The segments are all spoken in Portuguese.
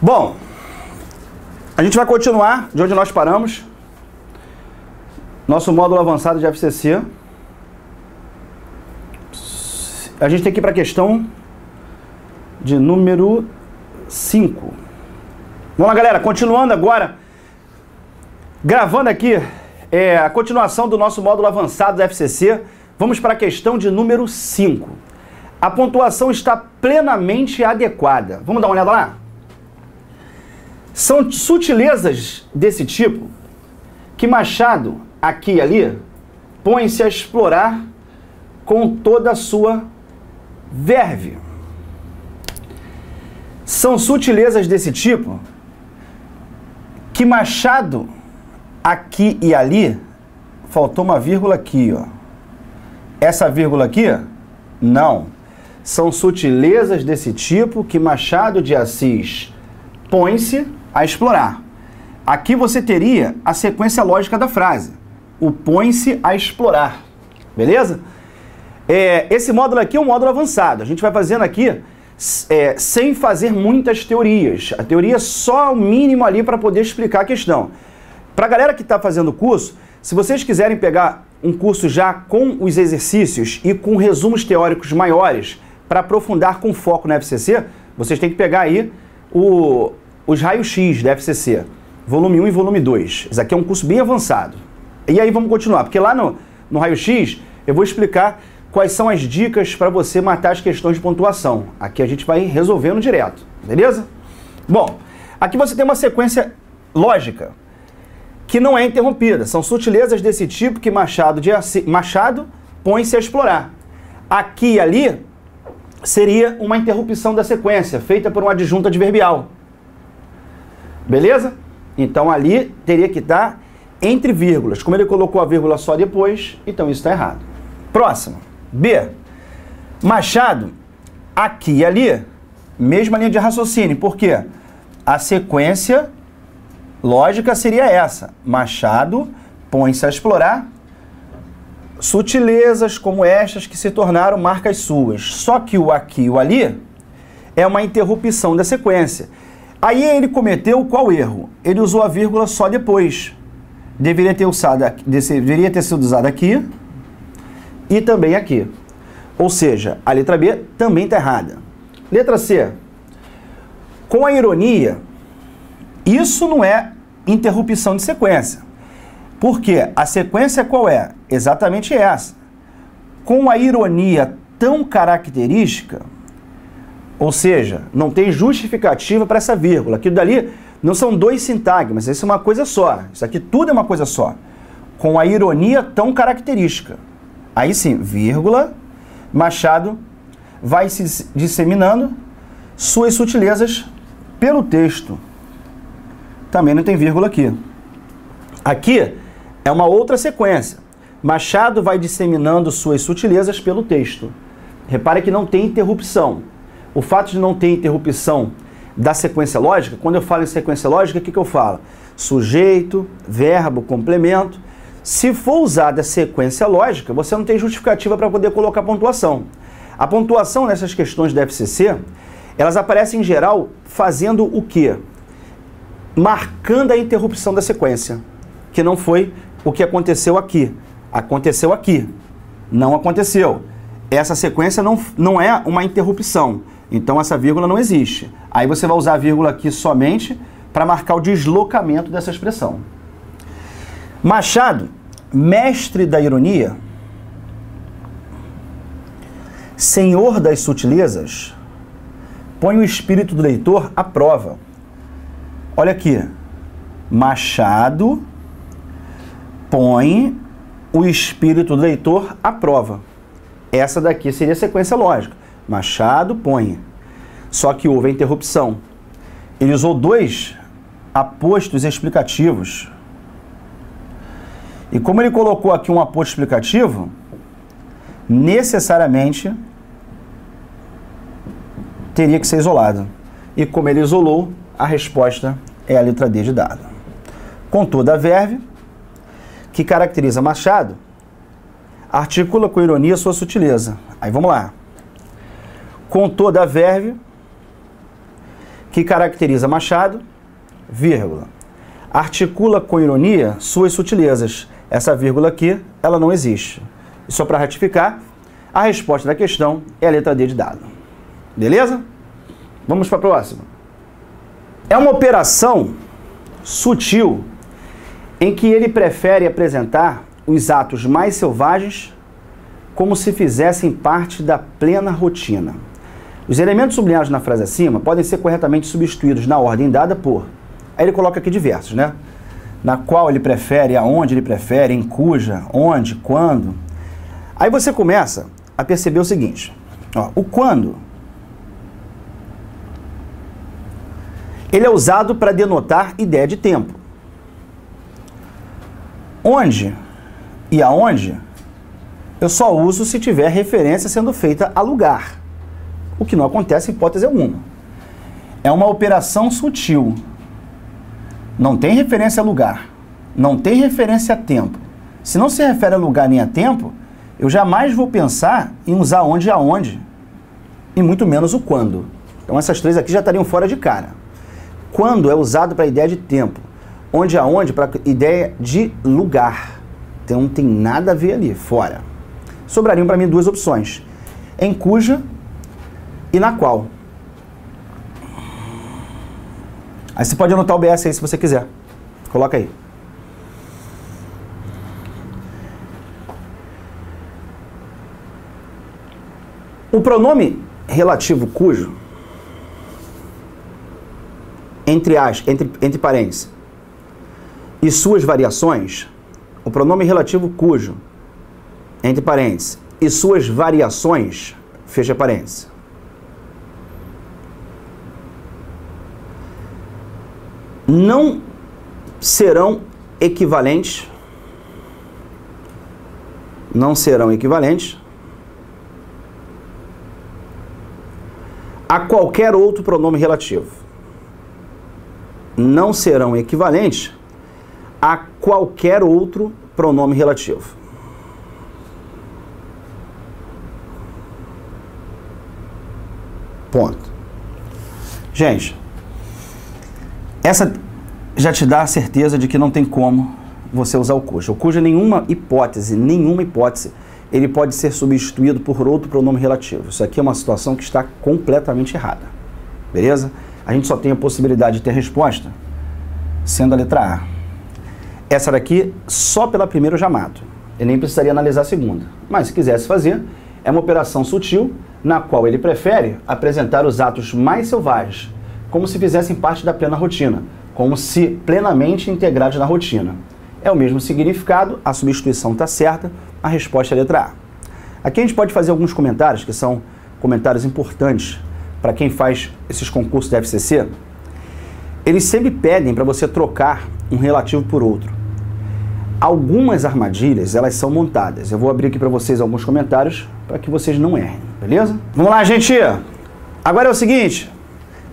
Bom, a gente vai continuar de onde nós paramos. Nosso módulo avançado de FCC. A gente tem que ir para a questão de número 5. Vamos lá, galera, continuando agora, gravando aqui a continuação do nosso módulo avançado do FCC. Vamos para a questão de número 5. A pontuação está plenamente adequada. Vamos dar uma olhada lá? São sutilezas desse tipo que Machado, aqui e ali, põe-se a explorar com toda a sua verve. São sutilezas desse tipo que Machado, aqui e ali, faltou uma vírgula aqui, ó. Essa vírgula aqui, não. São sutilezas desse tipo que Machado de Assis põe-se a explorar. Aqui você teria a sequência lógica da frase. O põe-se a explorar. Beleza? Esse módulo aqui é um módulo avançado. A gente vai fazendo aqui sem fazer muitas teorias. A teoria é só o mínimo ali para poder explicar a questão. Para a galera que está fazendo o curso, se vocês quiserem pegar um curso já com os exercícios e com resumos teóricos maiores para aprofundar com foco na FCC, vocês têm que pegar aí os raios-x da FCC, volume 1 e volume 2. Esse aqui é um curso bem avançado. E aí vamos continuar, porque lá no raio-x eu vou explicar quais são as dicas para você matar as questões de pontuação. Aqui a gente vai resolvendo direto, beleza? Bom, aqui você tem uma sequência lógica que não é interrompida. São sutilezas desse tipo que Machado põe-se a explorar. Aqui e ali seria uma interrupção da sequência, feita por uma adjunta adverbial. Beleza? Então ali teria que estar entre vírgulas. Como ele colocou a vírgula só depois, então isso está errado. Próximo. B. Machado, aqui e ali, mesma linha de raciocínio. Por quê? A sequência lógica seria essa. Machado põe-se a explorar sutilezas como estas que se tornaram marcas suas. Só que o aqui e o ali é uma interrupção da sequência. Aí ele cometeu qual erro? Ele usou a vírgula só depois. Deveria ter sido usada aqui e também aqui. Ou seja, a letra B também está errada. Letra C. Com a ironia, isso não é interrupção de sequência. Porque a sequência qual é? Exatamente essa. Com a ironia tão característica, ou seja, não tem justificativa para essa vírgula. Aquilo dali não são dois sintagmas, isso é uma coisa só. Isso aqui tudo é uma coisa só. Com a ironia tão característica. Aí sim, vírgula, Machado vai se disseminando suas sutilezas pelo texto. Também não tem vírgula aqui. Aqui é uma outra sequência. Machado vai disseminando suas sutilezas pelo texto. Repare que não tem interrupção. O fato de não ter interrupção da sequência lógica, quando eu falo em sequência lógica, o que eu falo? Sujeito, verbo, complemento. Se for usada a sequência lógica, você não tem justificativa para poder colocar pontuação. A pontuação nessas questões da FCC, elas aparecem em geral fazendo o quê? Marcando a interrupção da sequência, que não foi o que aconteceu aqui. Aconteceu aqui, não aconteceu. Essa sequência não é uma interrupção, então essa vírgula não existe. Aí você vai usar a vírgula aqui somente para marcar o deslocamento dessa expressão. Machado, mestre da ironia, senhor das sutilezas, põe o espírito do leitor à prova. Olha aqui, Machado põe o espírito do leitor à prova. Essa daqui seria a sequência lógica. Machado põe. Só que houve a interrupção. Ele usou dois apostos explicativos. E como ele colocou aqui um aposto explicativo, necessariamente teria que ser isolado. E como ele isolou, a resposta é a letra D de dado. Com toda a verve que caracteriza Machado, articula com ironia sua sutileza. Aí vamos lá. Com toda a verve que caracteriza Machado, vírgula, articula com ironia suas sutilezas. Essa vírgula aqui, ela não existe. E só para ratificar, a resposta da questão é a letra D de dado. Beleza? Vamos para a próxima. É uma operação sutil em que ele prefere apresentar os atos mais selvagens como se fizessem parte da plena rotina. Os elementos sublinhados na frase acima podem ser corretamente substituídos na ordem dada por... Aí ele coloca aqui diversos, né? Na qual ele prefere, aonde ele prefere, em cuja, onde, quando. Aí você começa a perceber o seguinte, ó, o quando, ele é usado para denotar ideia de tempo. Onde e aonde, eu só uso se tiver referência sendo feita a lugar, o que não acontece em hipótese alguma. É uma operação sutil. Não tem referência a lugar, não tem referência a tempo. Se não se refere a lugar nem a tempo, eu jamais vou pensar em usar onde e aonde, e muito menos o quando. Então essas três aqui já estariam fora de cara. Quando é usado para a ideia de tempo, onde e aonde para a ideia de lugar. Então não tem nada a ver ali, fora. Sobrariam para mim duas opções, em cuja e na qual. Aí você pode anotar o BS aí se você quiser. Coloca aí. O pronome relativo cujo, entre parênteses, e suas variações, o pronome relativo cujo, entre parênteses, e suas variações, fecha parênteses, não serão equivalentes a qualquer outro pronome relativo. Não serão equivalentes a qualquer outro pronome relativo. Ponto. Gente, essa já te dá a certeza de que não tem como você usar o cujo. O cujo, nenhuma hipótese, ele pode ser substituído por outro pronome relativo. Isso aqui é uma situação que está completamente errada. Beleza? A gente só tem a possibilidade de ter resposta sendo a letra A. Essa daqui, só pela primeira eu já mato. Eu nem precisaria analisar a segunda. Mas se quisesse fazer, é uma operação sutil na qual ele prefere apresentar os atos mais selvagens, como se fizessem parte da plena rotina, como se plenamente integrados na rotina. É o mesmo significado, a substituição está certa, a resposta é a letra A. Aqui a gente pode fazer alguns comentários, que são comentários importantes para quem faz esses concursos da FCC. Eles sempre pedem para você trocar um relativo por outro. Algumas armadilhas, elas são montadas. Eu vou abrir aqui para vocês alguns comentários para que vocês não errem, beleza? Vamos lá, gente! Agora é o seguinte,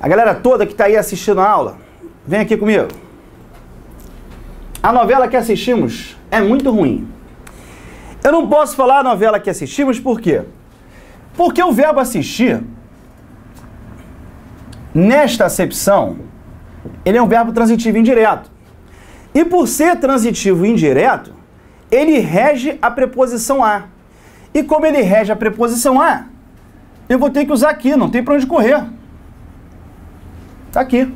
a galera toda que está aí assistindo a aula, vem aqui comigo. A novela que assistimos é muito ruim. Eu não posso falar a novela que assistimos, por quê? Porque o verbo assistir, nesta acepção, ele é um verbo transitivo indireto. E por ser transitivo indireto, ele rege a preposição a. E como ele rege a preposição a, eu vou ter que usar aqui, não tem para onde correr. Tá aqui.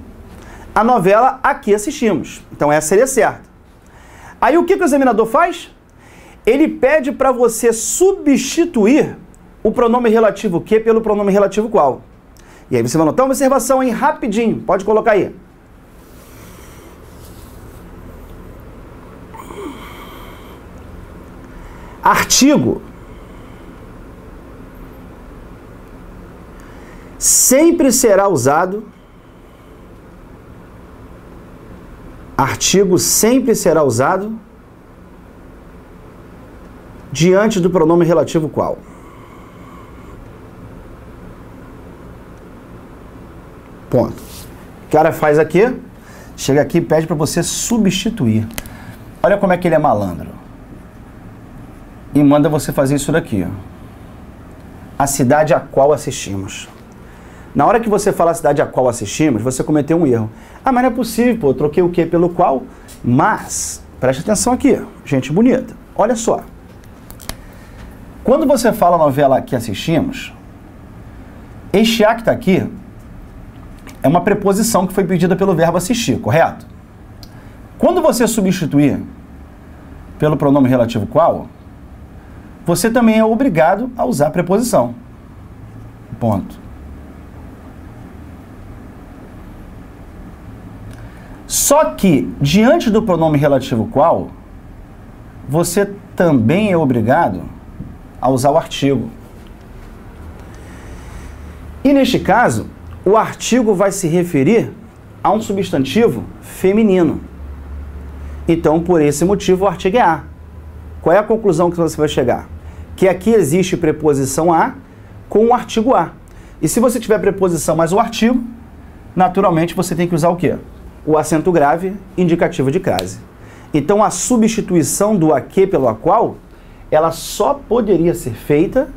A novela aqui assistimos. Então essa seria certa. Aí o que o examinador faz? Ele pede para você substituir o pronome relativo que pelo pronome relativo qual. E aí você vai anotar uma observação aí rapidinho. Pode colocar aí. Artigo sempre será usado. Artigo sempre será usado diante do pronome relativo qual. Ponto. O cara faz aqui, chega aqui e pede para você substituir. Olha como é que ele é malandro. E manda você fazer isso daqui, ó. A cidade a qual assistimos. Na hora que você fala a cidade a qual assistimos, você cometeu um erro. Ah, mas não é possível, pô, eu troquei o que pelo qual? Mas, preste atenção aqui, gente bonita. Olha só. Quando você fala a novela que assistimos, este a que está aqui é uma preposição que foi pedida pelo verbo assistir, correto? Quando você substituir pelo pronome relativo qual, você também é obrigado a usar a preposição. Ponto. Só que, diante do pronome relativo qual, você também é obrigado a usar o artigo. E neste caso, o artigo vai se referir a um substantivo feminino. Então, por esse motivo, o artigo é a. Qual é a conclusão que você vai chegar? Que aqui existe preposição a com o artigo a. E se você tiver preposição mais o artigo, naturalmente você tem que usar o quê? O acento grave indicativo de crase. Então, a substituição do a que pelo a qual, ela só poderia ser feita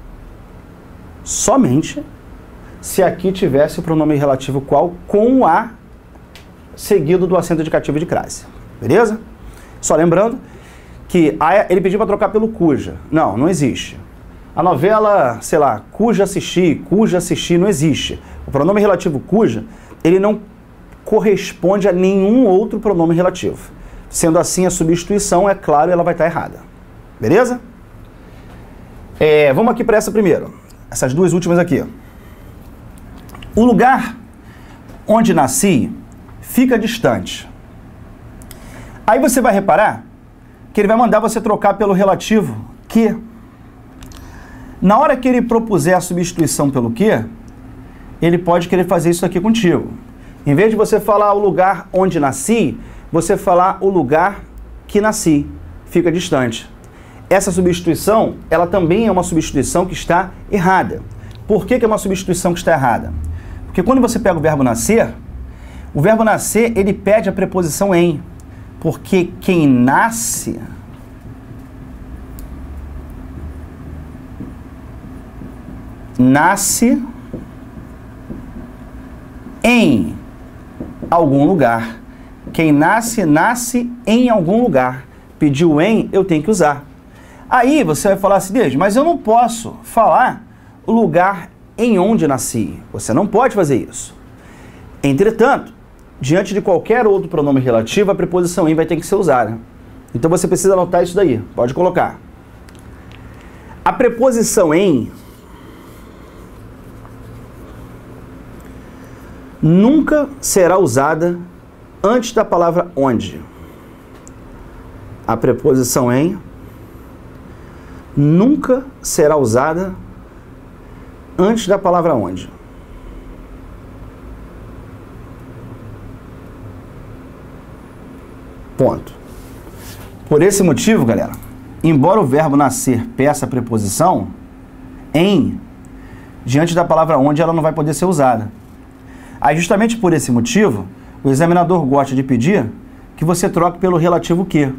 somente se aqui tivesse o pronome relativo qual com o a seguido do acento indicativo de crase. Beleza? Só lembrando que ele pediu para trocar pelo cuja. Não, não existe. A novela, sei lá, cuja assistir, não existe. O pronome relativo cuja, ele não corresponde a nenhum outro pronome relativo. Sendo assim, a substituição, é claro, ela vai estar errada. Beleza? Vamos aqui para essa primeiro. Essas duas últimas aqui. O lugar onde nasci fica distante. Aí você vai reparar que ele vai mandar você trocar pelo relativo que. Na hora que ele propuser a substituição pelo que, ele pode querer fazer isso aqui contigo. Em vez de você falar o lugar onde nasci, você falar o lugar que nasci. Fica distante. Essa substituição, ela também é uma substituição que está errada. Por que é uma substituição que está errada? Porque quando você pega o verbo nascer, ele pede a preposição em. Porque quem nasce em algum lugar. Quem nasce em algum lugar. Pediu em, eu tenho que usar. Aí você vai falar assim, Deus, mas eu não posso falar o lugar em onde nasci. Você não pode fazer isso. Entretanto, diante de qualquer outro pronome relativo, a preposição em vai ter que ser usada. Então você precisa anotar isso daí. Pode colocar. A preposição em nunca será usada antes da palavra onde. A preposição em nunca será usada antes da palavra onde. Ponto. Por esse motivo, galera, embora o verbo nascer peça a preposição em, diante da palavra onde ela não vai poder ser usada. Aí, justamente por esse motivo, o examinador gosta de pedir que você troque pelo relativo que.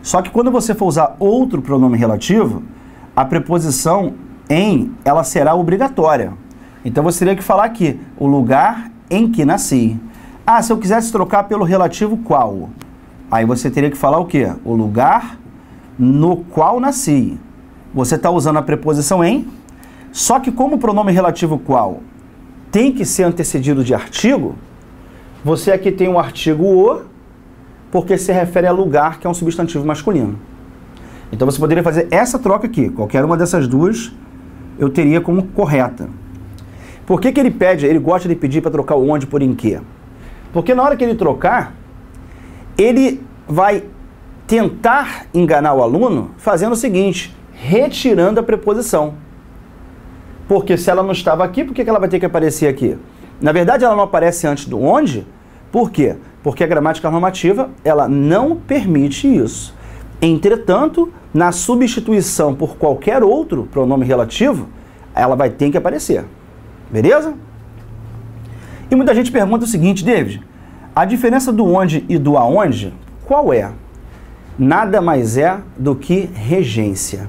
Só que quando você for usar outro pronome relativo, a preposição em, ela será obrigatória. Então você teria que falar aqui, o lugar em que nasci. Ah, se eu quisesse trocar pelo relativo qual? Aí você teria que falar o quê? O lugar no qual nasci. Você está usando a preposição em, só que como o pronome relativo qual tem que ser antecedido de artigo, você aqui tem o artigo o, porque se refere a lugar, que é um substantivo masculino. Então você poderia fazer essa troca aqui. Qualquer uma dessas duas eu teria como correta. Por que ele gosta de pedir para trocar o onde por em que? Porque na hora que ele trocar, ele vai tentar enganar o aluno fazendo o seguinte, retirando a preposição. Porque se ela não estava aqui, por que ela vai ter que aparecer aqui? Na verdade, ela não aparece antes do onde. Por quê? Porque a gramática normativa, ela não permite isso. Entretanto, na substituição por qualquer outro pronome relativo, ela vai ter que aparecer. Beleza? E muita gente pergunta o seguinte, David, a diferença do onde e do aonde, qual é? Nada mais é do que regência.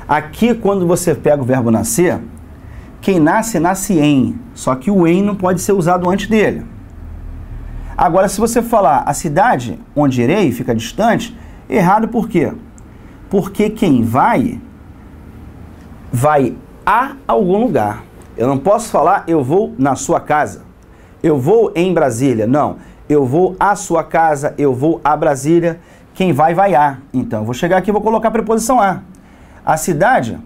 Aqui, quando você pega o verbo nascer, quem nasce, nasce em. Só que o em não pode ser usado antes dele. Agora, se você falar a cidade onde irei, fica distante, errado por quê? Porque quem vai a algum lugar. Eu não posso falar eu vou na sua casa. Eu vou em Brasília. Não. Eu vou à sua casa, eu vou a Brasília. Quem vai a. Então, eu vou chegar aqui e vou colocar a preposição a. A cidade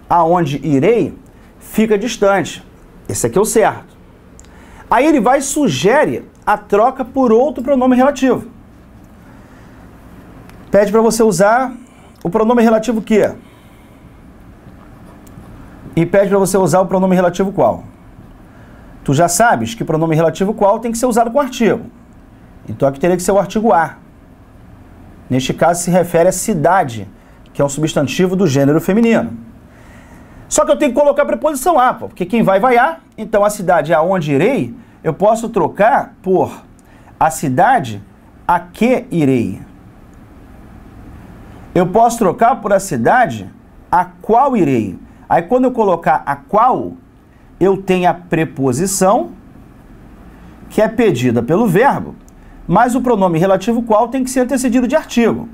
aonde irei fica distante. Esse aqui é o certo. Aí ele vai e sugere a troca por outro pronome relativo. Pede para você usar o pronome relativo que? E pede para você usar o pronome relativo qual? Tu já sabes que pronome relativo qual tem que ser usado com artigo. Então aqui teria que ser o artigo a. Neste caso se refere à cidade, que é um substantivo do gênero feminino. Só que eu tenho que colocar a preposição a, porque quem vai a. Então a cidade aonde irei, eu posso trocar por a cidade a que irei. Eu posso trocar por a cidade a qual irei. Aí quando eu colocar a qual, eu tenho a preposição, que é pedida pelo verbo, mas o pronome relativo qual tem que ser antecedido de artigo.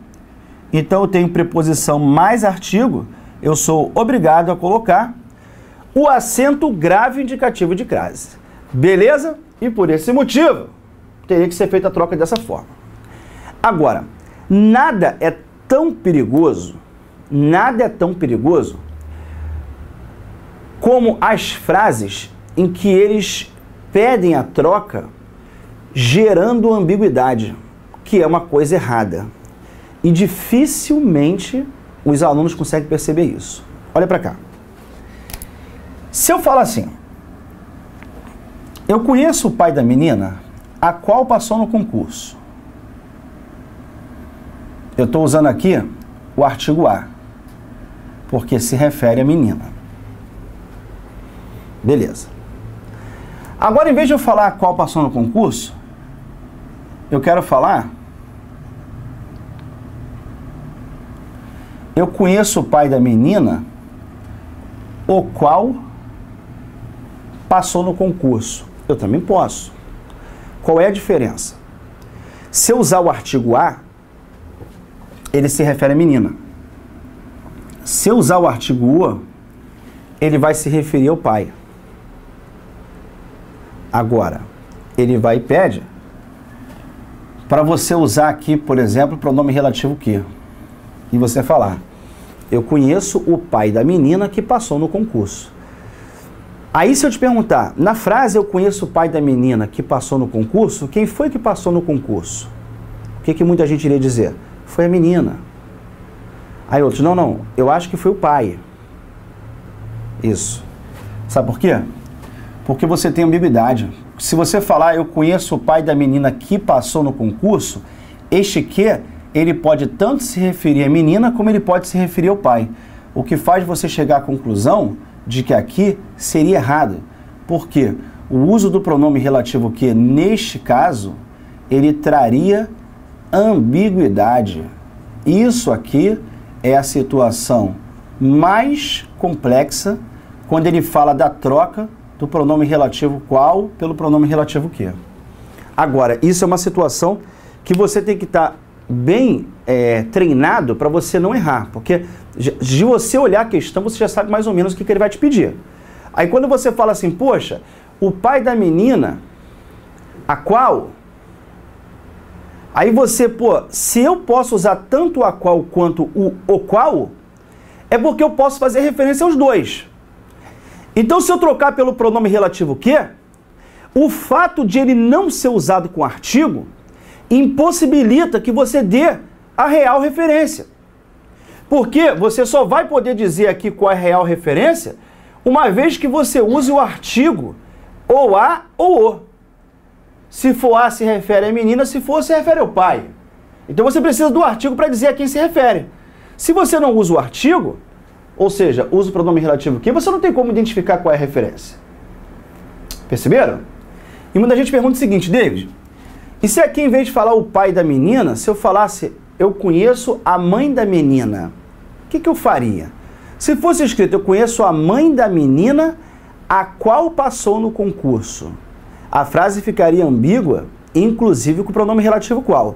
Então eu tenho preposição mais artigo, eu sou obrigado a colocar o acento grave indicativo de crase. Beleza? E por esse motivo, teria que ser feita a troca dessa forma. Agora, nada é tão perigoso como as frases em que eles pedem a troca gerando ambiguidade, que é uma coisa errada. E dificilmente os alunos conseguem perceber isso. Olha para cá. Se eu falar assim, eu conheço o pai da menina, a qual passou no concurso. Eu estou usando aqui o artigo a, porque se refere à menina. Beleza. Agora, em vez de eu falar a qual passou no concurso, eu quero falar eu conheço o pai da menina, o qual passou no concurso. Eu também posso. Qual é a diferença? Se eu usar o artigo a, ele se refere à menina. Se eu usar o artigo o, ele vai se referir ao pai. Agora, ele vai e pede para você usar aqui, por exemplo, o pronome relativo que. E você falar, eu conheço o pai da menina que passou no concurso. Aí se eu te perguntar, na frase eu conheço o pai da menina que passou no concurso, quem foi que passou no concurso? O que muita gente iria dizer? Foi a menina. Aí outros, não, eu acho que foi o pai. Isso. Sabe por quê? Porque você tem ambiguidade. Se você falar, eu conheço o pai da menina que passou no concurso, este que, ele pode tanto se referir à menina, como ele pode se referir ao pai. O que faz você chegar à conclusão de que aqui seria errado. Porque o uso do pronome relativo que, neste caso, ele traria ambiguidade. Isso aqui é a situação mais complexa quando ele fala da troca do pronome relativo qual pelo pronome relativo que. Agora, isso é uma situação que você tem que estar bem treinado para você não errar, porque de você olhar a questão, você já sabe mais ou menos o que ele vai te pedir. Aí quando você fala assim, poxa, o pai da menina, a qual... Aí você, se eu posso usar tanto a qual quanto o qual, é porque eu posso fazer referência aos dois. Então, se eu trocar pelo pronome relativo que, o fato de ele não ser usado com artigo impossibilita que você dê a real referência. Porque você só vai poder dizer aqui qual é a real referência uma vez que você use o artigo ou a ou o. Se for a, se refere à menina, se for, se refere ao pai. Então você precisa do artigo para dizer a quem se refere. Se você não usa o artigo, ou seja, usa o pronome relativo que, você não tem como identificar qual é a referência. Perceberam? E muita gente pergunta o seguinte, David, e se aqui em vez de falar o pai da menina, se eu falasse eu conheço a mãe da menina, o que eu faria? Se fosse escrito eu conheço a mãe da menina, a qual passou no concurso. A frase ficaria ambígua, inclusive com o pronome relativo qual.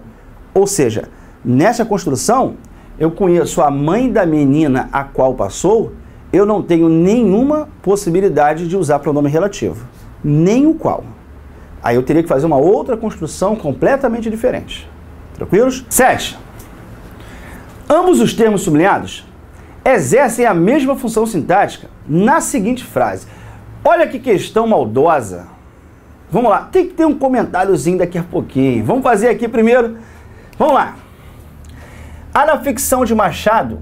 Ou seja, nessa construção, eu conheço a mãe da menina a qual passou, eu não tenho nenhuma possibilidade de usar pronome relativo. Nem o qual. Aí eu teria que fazer uma outra construção completamente diferente. Tranquilos? 7. Ambos os termos sublinhados exercem a mesma função sintática na seguinte frase. Olha que questão maldosa. Vamos lá, tem que ter um comentáriozinho daqui a pouquinho. Vamos fazer aqui primeiro. Vamos lá. Há na ficção de Machado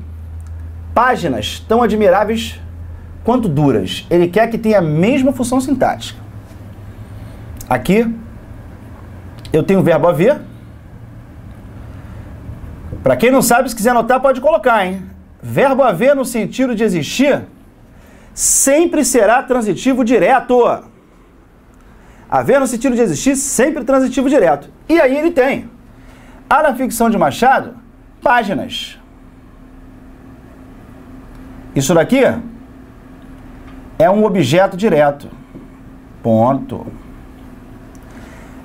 páginas tão admiráveis quanto duras. Ele quer que tenha a mesma função sintática. Aqui eu tenho o verbo haver. Para quem não sabe, se quiser anotar, pode colocar, hein? Verbo haver no sentido de existir sempre será transitivo direto. Haver no sentido de existir sempre transitivo direto. E aí ele tem. Há na ficção de Machado páginas. Isso daqui é um objeto direto. Ponto.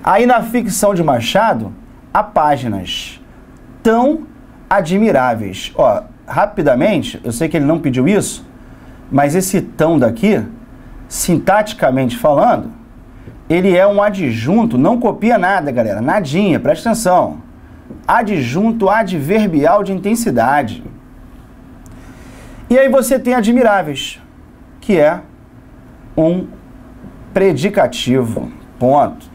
Aí na ficção de Machado há páginas tão admiráveis. Ó, rapidamente, eu sei que ele não pediu isso, mas esse tão daqui, sintaticamente falando, ele é um adjunto, não copia nada, galera, nadinha, presta atenção. Adjunto adverbial de intensidade. E aí você tem admiráveis, que é um predicativo, ponto.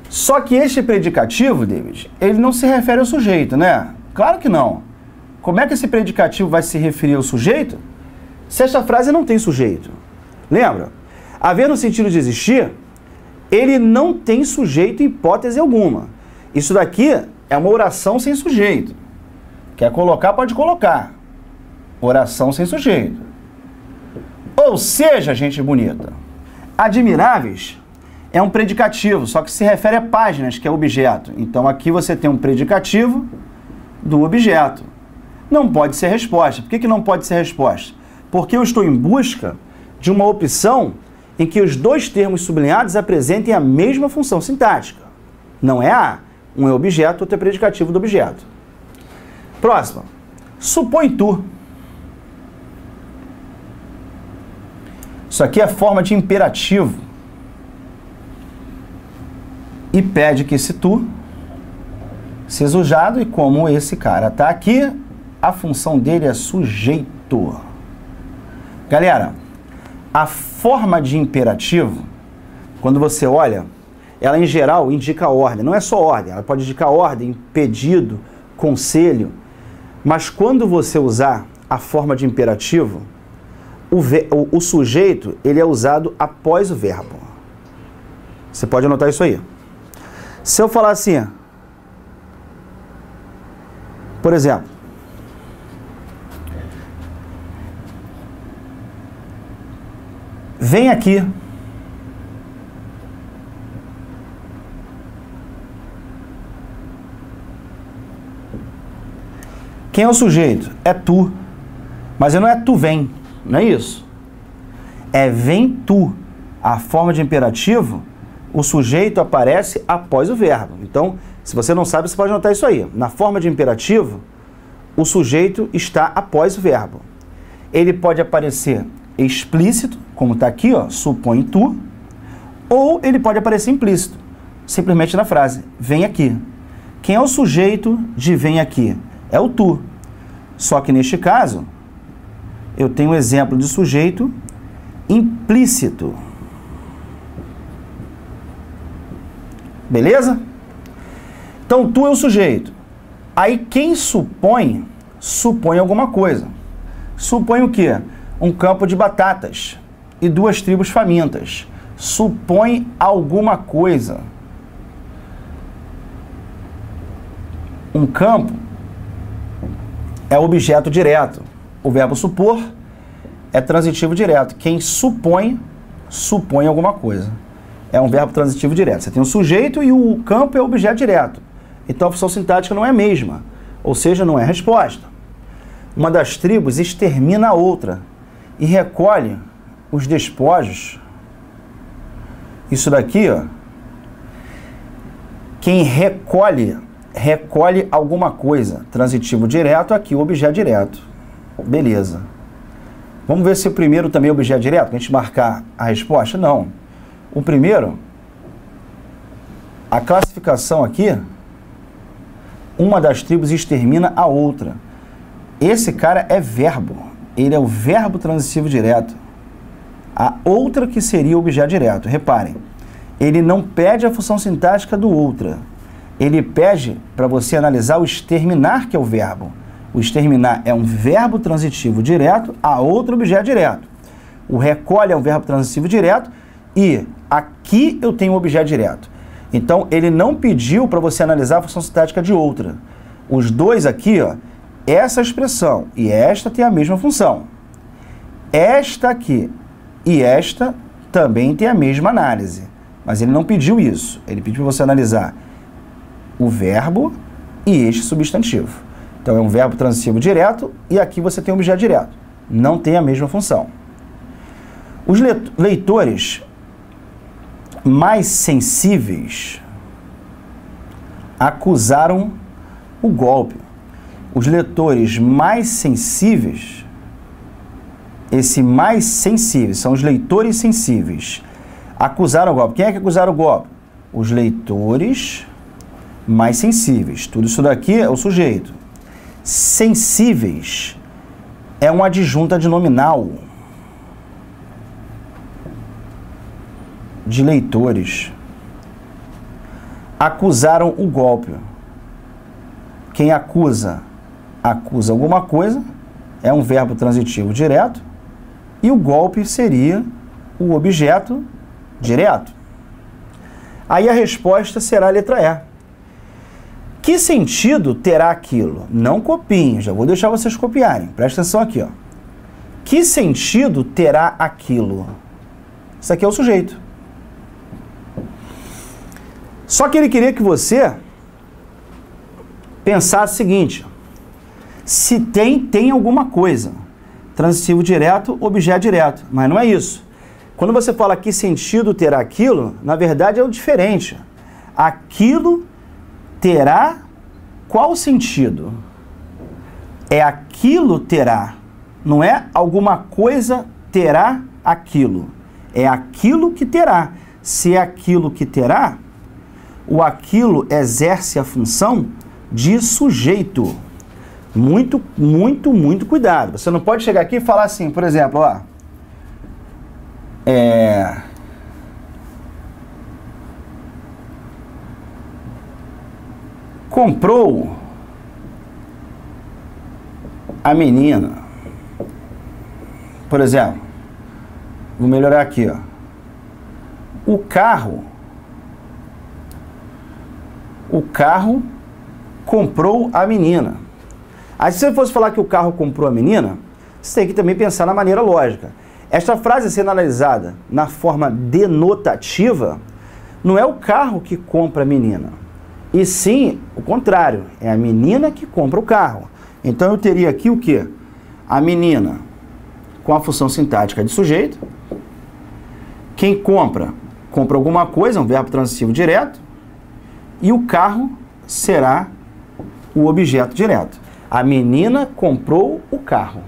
Só que este predicativo, David, ele não se refere ao sujeito, né? Claro que não. Como é que esse predicativo vai se referir ao sujeito se essa frase não tem sujeito? Lembra? Haver no sentido de existir, ele não tem sujeito em hipótese alguma. Isso daqui é uma oração sem sujeito. Quer colocar, pode colocar. Oração sem sujeito. Ou seja, gente bonita, admiráveis é um predicativo, só que se refere a páginas, que é objeto. Então aqui você tem um predicativo do objeto. Não pode ser resposta. Por que não pode ser resposta? Porque eu estou em busca de uma opção em que os dois termos sublinhados apresentem a mesma função sintática. Não é A. Um é objeto, outro é predicativo do objeto. Próxima. Supõe tu. Isso aqui é forma de imperativo. E pede que esse tu seja usado, e como esse cara está aqui, a função dele é sujeito. Galera, a forma de imperativo, quando você olha, ela em geral indica ordem. Não é só ordem, ela pode indicar ordem, pedido, conselho. Mas quando você usar a forma de imperativo, o sujeito ele é usado após o verbo. Você pode anotar isso aí. Se eu falar assim, por exemplo, vem aqui. Quem é o sujeito? É tu. Mas não é tu vem, não é isso. É vem tu. A forma de imperativo, o sujeito aparece após o verbo. Então, se você não sabe, você pode anotar isso aí. Na forma de imperativo, o sujeito está após o verbo. Ele pode aparecer explícito, como está aqui, ó, supõe tu, ou ele pode aparecer implícito, simplesmente na frase, vem aqui. Quem é o sujeito de vem aqui? É o tu. Só que neste caso, eu tenho um exemplo de sujeito implícito. Beleza? Então, tu é o sujeito. Aí, quem supõe, supõe alguma coisa. Supõe o quê? Um campo de batatas e 2 tribos famintas. Supõe alguma coisa. Um campo é objeto direto. O verbo supor é transitivo direto. Quem supõe, supõe alguma coisa. É um verbo transitivo direto. Você tem o sujeito e o campo é objeto direto. Então a função sintática não é a mesma. Ou seja, não é resposta. Uma das tribos extermina a outra e recolhe os despojos, isso daqui, ó, quem recolhe alguma coisa, transitivo direto, aqui o objeto direto. Beleza. Vamos ver se o primeiro também é objeto direto, para a gente marcar a resposta? Não. O primeiro, a classificação aqui, uma das tribos extermina a outra. Esse cara é verbo. Ele é o verbo transitivo direto. A outra que seria objeto direto. Reparem, ele não pede a função sintática do outra. Ele pede para você analisar o exterminar, que é o verbo. O exterminar é um verbo transitivo direto a outro objeto direto. O recolhe é um verbo transitivo direto e aqui eu tenho um objeto direto. Então, ele não pediu para você analisar a função sintática de outra. Os dois aqui, ó, essa expressão e esta tem a mesma função. Esta aqui e esta também tem a mesma análise. Mas ele não pediu isso. Ele pediu para você analisar o verbo e este substantivo. Então, é um verbo transitivo direto e aqui você tem um objeto direto. Não tem a mesma função. Os leitores mais sensíveis acusaram o golpe. Os leitores mais sensíveis, esse mais sensíveis, são os leitores sensíveis, acusaram o golpe. Quem é que acusaram o golpe? Os leitores mais sensíveis. Tudo isso daqui é o sujeito. Sensíveis é uma adjunta adnominal de leitores. Acusaram o golpe. Quem acusa, acusa alguma coisa, é um verbo transitivo direto, e o golpe seria o objeto direto. Aí a resposta será a letra E. Que sentido terá aquilo? Não copiem, já vou deixar vocês copiarem. Presta atenção aqui, ó. Que sentido terá aquilo? Isso aqui é o sujeito. Só que ele queria que você pensasse o seguinte: se tem alguma coisa. Transitivo direto, objeto direto. Mas não é isso. Quando você fala que sentido terá aquilo, na verdade é o diferente. Aquilo terá qual sentido? É aquilo terá. Não é alguma coisa terá aquilo. É aquilo que terá. Se é aquilo que terá, o aquilo exerce a função de sujeito. Muito, muito, muito cuidado. Você não pode chegar aqui e falar assim, por exemplo, ó. Comprou a menina. Por exemplo, vou melhorar aqui, ó. O carro comprou a menina. Aí se você fosse falar que o carro comprou a menina, você tem que também pensar na maneira lógica. Esta frase sendo analisada na forma denotativa, não é o carro que compra a menina, e sim o contrário, é a menina que compra o carro. Então eu teria aqui o quê? A menina com a função sintática de sujeito. Quem compra, compra alguma coisa, um verbo transitivo direto, e o carro será o objeto direto. A menina comprou o carro.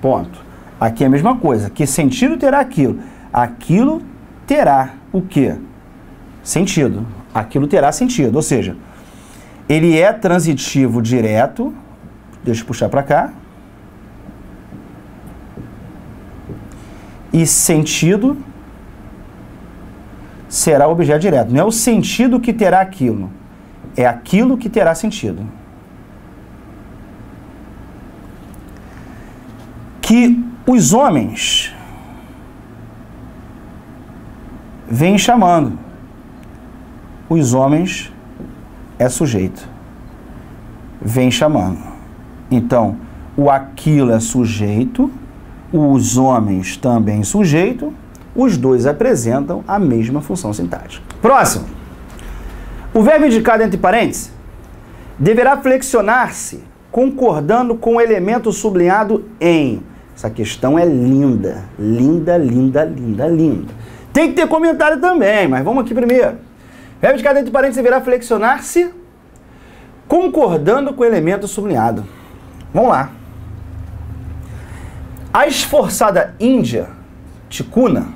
Ponto. Aqui é a mesma coisa. Que sentido terá aquilo? Aquilo terá o quê? Sentido. Aquilo terá sentido. Ou seja, ele é transitivo direto. Deixa eu puxar para cá. E sentido será o objeto direto. Não é o sentido que terá aquilo. É aquilo que terá sentido. Que os homens vêm chamando. Os homens é sujeito. Vem chamando. Então, o aquilo é sujeito, os homens também sujeito, os dois apresentam a mesma função sintática. Próximo. O verbo indicado entre parênteses deverá flexionar-se concordando com o elemento sublinhado em. Essa questão é linda, linda, linda, linda, linda. Tem que ter comentário também, mas vamos aqui primeiro. Verbo de cadeia entre parênteses deverá flexionar-se concordando com o elemento sublinhado. Vamos lá. A esforçada Índia, Ticuna,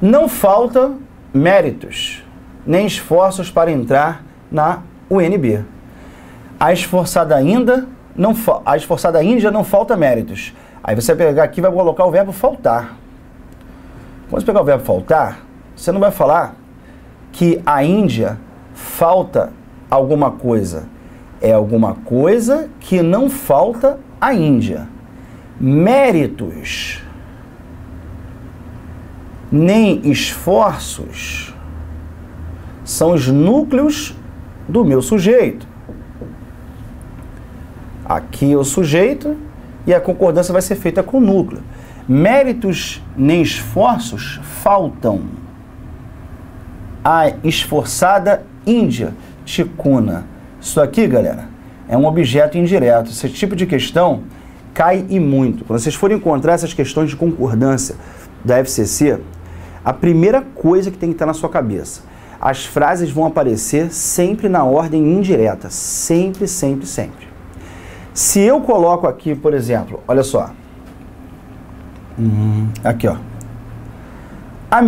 não falta méritos, nem esforços para entrar na UNB. A esforçada Índia não falta méritos. Aí você vai pegar aqui e vai colocar o verbo faltar. Quando você pegar o verbo faltar, você não vai falar que a Índia falta alguma coisa. É alguma coisa que não falta à Índia. Méritos, nem esforços, são os núcleos do meu sujeito. Aqui é o sujeito e a concordância vai ser feita com o núcleo. Méritos nem esforços faltam à esforçada Índia, Ticuna. Isso aqui, galera, é um objeto indireto. Esse tipo de questão cai e muito. Quando vocês forem encontrar essas questões de concordância da FCC, a primeira coisa que tem que estar na sua cabeça, as frases vão aparecer sempre na ordem indireta. Sempre, sempre, sempre. Se eu coloco aqui, por exemplo, olha só. Aqui, ó. A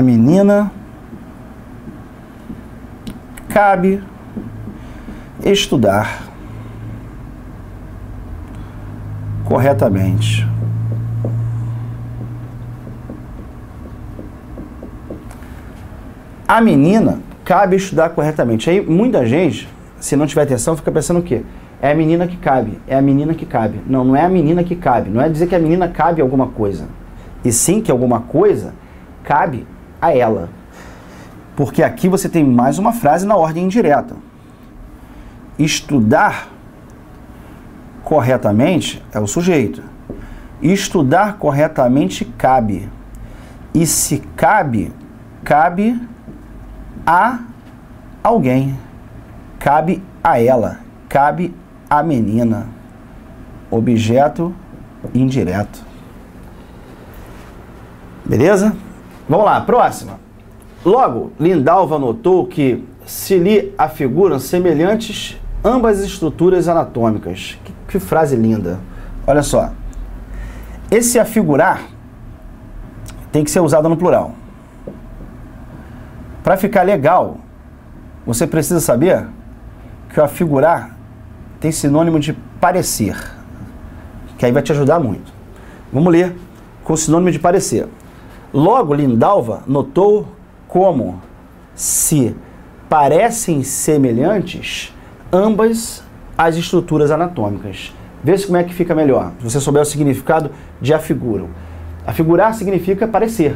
menina cabe estudar corretamente. A menina cabe estudar corretamente. Aí muita gente, se não tiver atenção, fica pensando o quê? É a menina que cabe, é a menina que cabe. Não, não é a menina que cabe. Não é dizer que a menina cabe a alguma coisa. E sim que alguma coisa cabe a ela. Porque aqui você tem mais uma frase na ordem indireta. Estudar corretamente é o sujeito. Estudar corretamente cabe. E se cabe, cabe a alguém. Cabe a ela. Cabe a menina. Objeto indireto. Beleza? Vamos lá, próxima. Logo, Lindalva notou que se lhe afiguram semelhantes ambas as estruturas anatômicas. Que frase linda. Olha só. Esse afigurar tem que ser usado no plural. Para ficar legal, você precisa saber que o afigurar tem sinônimo de parecer, que aí vai te ajudar muito. Vamos ler com o sinônimo de parecer. Logo, Lindalva notou como se parecem semelhantes ambas as estruturas anatômicas. Vê se como é que fica melhor, se você souber o significado de afiguram. Afigurar significa parecer.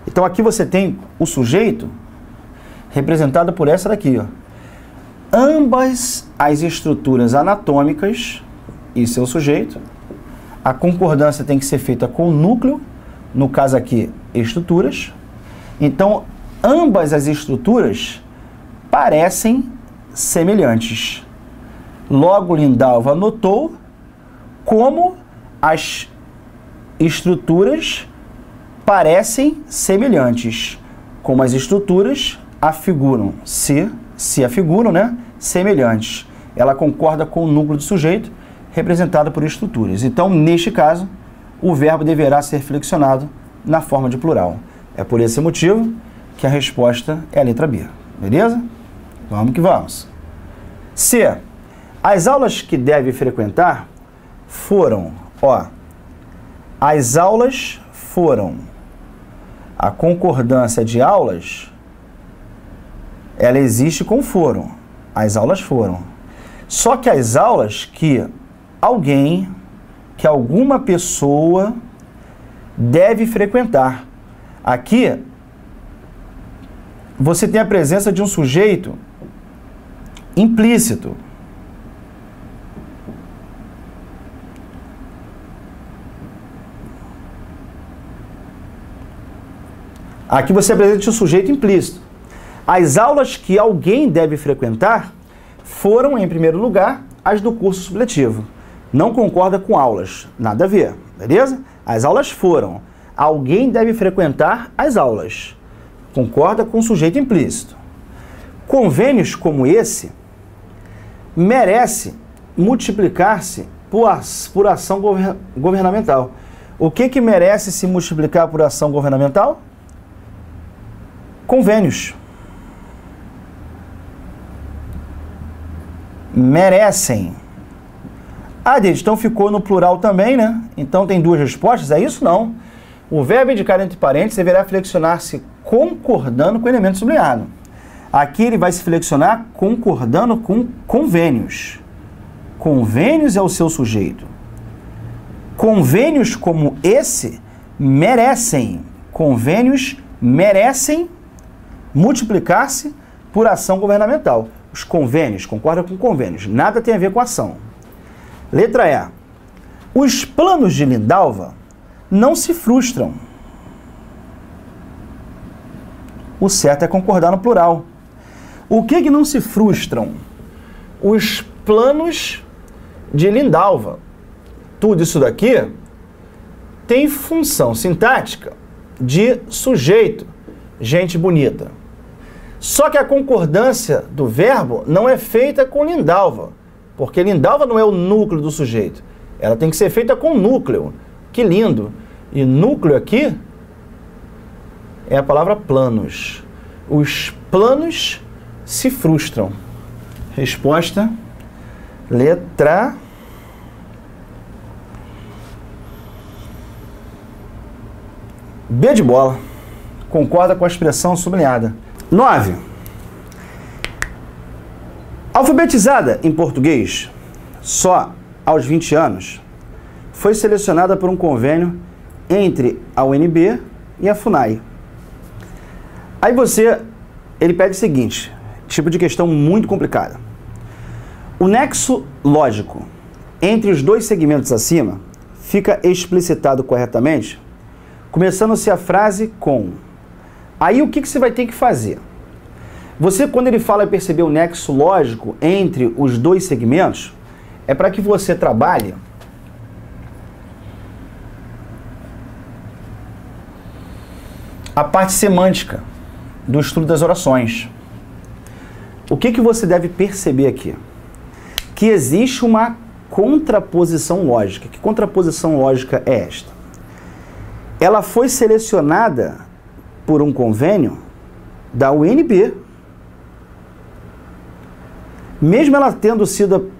Então aqui você tem o sujeito representado por essa daqui, ó. Ambas as estruturas anatômicas e seu sujeito. A concordância tem que ser feita com o núcleo, no caso aqui, estruturas. Então, ambas as estruturas parecem semelhantes. Logo, Lindalva notou como as estruturas parecem semelhantes, como as estruturas afiguram, se afiguram, né, semelhantes. Ela concorda com o núcleo do sujeito, representado por estruturas. Então, neste caso, o verbo deverá ser flexionado na forma de plural. É por esse motivo que a resposta é a letra B. Beleza? Vamos que vamos. C. As aulas que deve frequentar foram, ó, as aulas foram. A concordância de aulas, ela existe com foram. As aulas foram. Só que as aulas que alguém, que alguma pessoa deve frequentar. Aqui, você tem a presença de um sujeito implícito. Aqui você apresenta um sujeito implícito. As aulas que alguém deve frequentar foram, em primeiro lugar, as do curso supletivo. Não concorda com aulas, nada a ver, beleza? As aulas foram. Alguém deve frequentar as aulas. Concorda com o sujeito implícito. Convênios como esse merece multiplicar-se por ação governamental. O que merece se multiplicar por ação governamental? Convênios. Merecem. Ah, gente, então ficou no plural também, né? Então tem duas respostas, é isso? Não. O verbo indicar entre parênteses deverá flexionar-se concordando com o elemento sublinhado. Aqui ele vai se flexionar concordando com convênios. Convênios é o seu sujeito. Convênios como esse merecem. Convênios merecem multiplicar-se por ação governamental. Os convênios, concorda com convênios, nada tem a ver com ação. Letra E. Os planos de Lindalva não se frustram. O certo é concordar no plural. O que não se frustram? Os planos de Lindalva. Tudo isso daqui tem função sintática de sujeito, gente bonita. Só que a concordância do verbo não é feita com Lindalva, porque Lindalva não é o núcleo do sujeito. Ela tem que ser feita com núcleo. Que lindo! E núcleo aqui é a palavra planos. Os planos se frustram. Resposta, letra B de bola. Concorda com a expressão sublinhada. 9. Alfabetizada em português só aos 20 anos, foi selecionada por um convênio entre a UNB e a FUNAI. Aí ele pede o seguinte, tipo de questão muito complicada. O nexo lógico entre os dois segmentos acima fica explicitado corretamente, começando-se a frase com. Aí o que você vai ter que fazer? Você, quando ele fala em perceber o nexo lógico entre os dois segmentos, é para que você trabalhe a parte semântica do estudo das orações. O que você deve perceber aqui? Que existe uma contraposição lógica. Que contraposição lógica é esta? Ela foi selecionada por um convênio da UNB, mesmo ela tendo sido